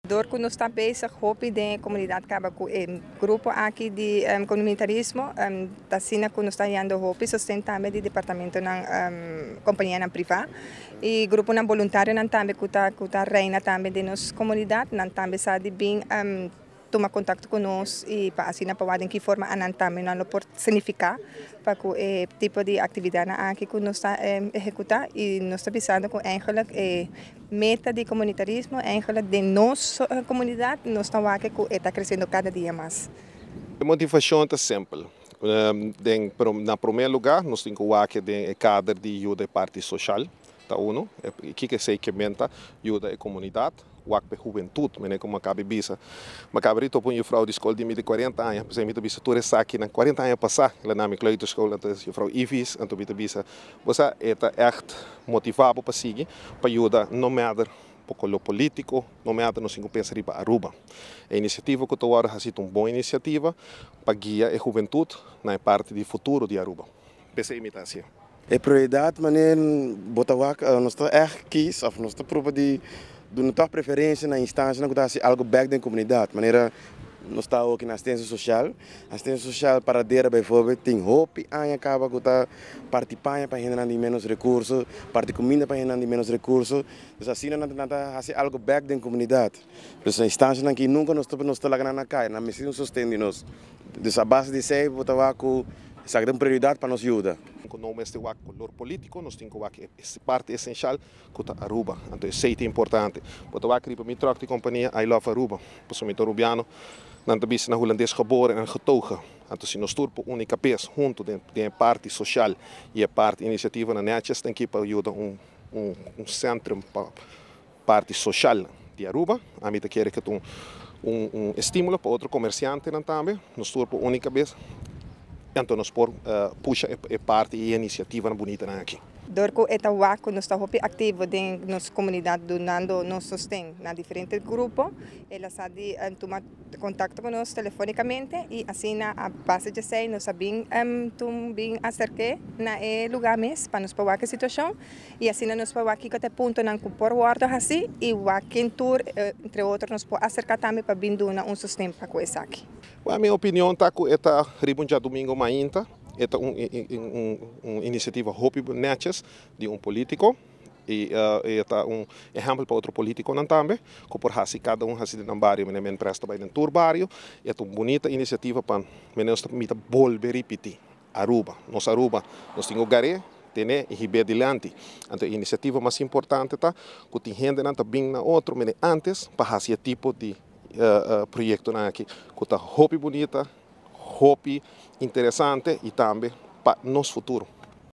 Door que nós está bezig hopi de comunidade acaba com grupo aqui de comunitarismo da sina que nós está indo hopi sustentando de departamento na companhia na privada e grupo na voluntário na também que tá reina também de nossa comunidade na também sabe bem tomar contato conosco e para assim na para que forma anan também não pode significar para que tipo de atividade aqui que nós está executar e nós está pensando com eigenlijk meta de comunitarismo eigenlijk de nossa comunidade nós está aqui que está crescendo cada dia mais. A motivação é simples. Na primeiro lugar, nós temos que ter o cadro de ajuda à parte social, tá uno, que se implementa ajuda à comunidade, o para a juventude, mas como acaba bisa, mas acaba de topar uma frau de escola de 40 anos, por exemplo, bisa toda essa aqui na 40 anos passar, ela na minha kleuterschool, então a frau Ivis, então bisa, você é echt motivado para seguir, para ajudar não matter pouco político, não me ata no cinco pensar para Aruba. A iniciativa que eu estou agora é uma boa iniciativa para guiar a juventude na parte do futuro de Aruba. Essa imitação. A prioridade, maneira, nós estamos aqui, nós estamos procurando de nossa preferência na instância, não está algo back da comunidade, maneira nós estamos aqui na assistência social para der, por tem hope, acaba com a parte panha para render de menos recursos, parte comida para render de menos recursos, então assim não está algo back da comunidade, então a instância que nunca nós estamos lá na caia, na missão sustenta nós, então a base de sei, botar com essa grande prioridade para nos ajudar. Não é este color político, nós temos que essa parte essencial que é Aruba, então isso é importante. Botar aqui para mim troca de companhia I Love Aruba, por mim rubiano, não também na holandês geboren en getogen. Então se nós turpo única vez junto de parte social e a parte iniciativa na netjes, tem que para ajudar centro para parte social de Aruba, a mim quer que estímulo para outro comerciante também, nós turpo única vez. Então nós puxa a parte e a iniciativa bonita aqui. Dorco é o nós está ativo dentro da nossa comunidade, dando nosso sustento na diferentes grupos. Ela sabe tomar contato conosco telefonicamente e assim a base de sei nós sabemos bem acerca na lugar mesmo para nos provar a situação e assim nós provar aqui que até ponto não por guarda assim e o aqui tour entre outros nos pode acercar também para vindo um sustento para coisa aqui. A minha opinião está que está ribunja domingo mainta. É uma iniciativa hope netjes de político e é exemplo para outro político também, que por assim cada hasi de bairro, men presta para dentro bairro, é uma bonita iniciativa para nós mita volver repetir Aruba. Nós temos Garé, Tené e Ribeira Dilante. Então a iniciativa mais importante tá que tem gente também na outro, mas antes para esse tipo de projeto aqui, que tá hope bonita, hope interessante e também para nosso futuro.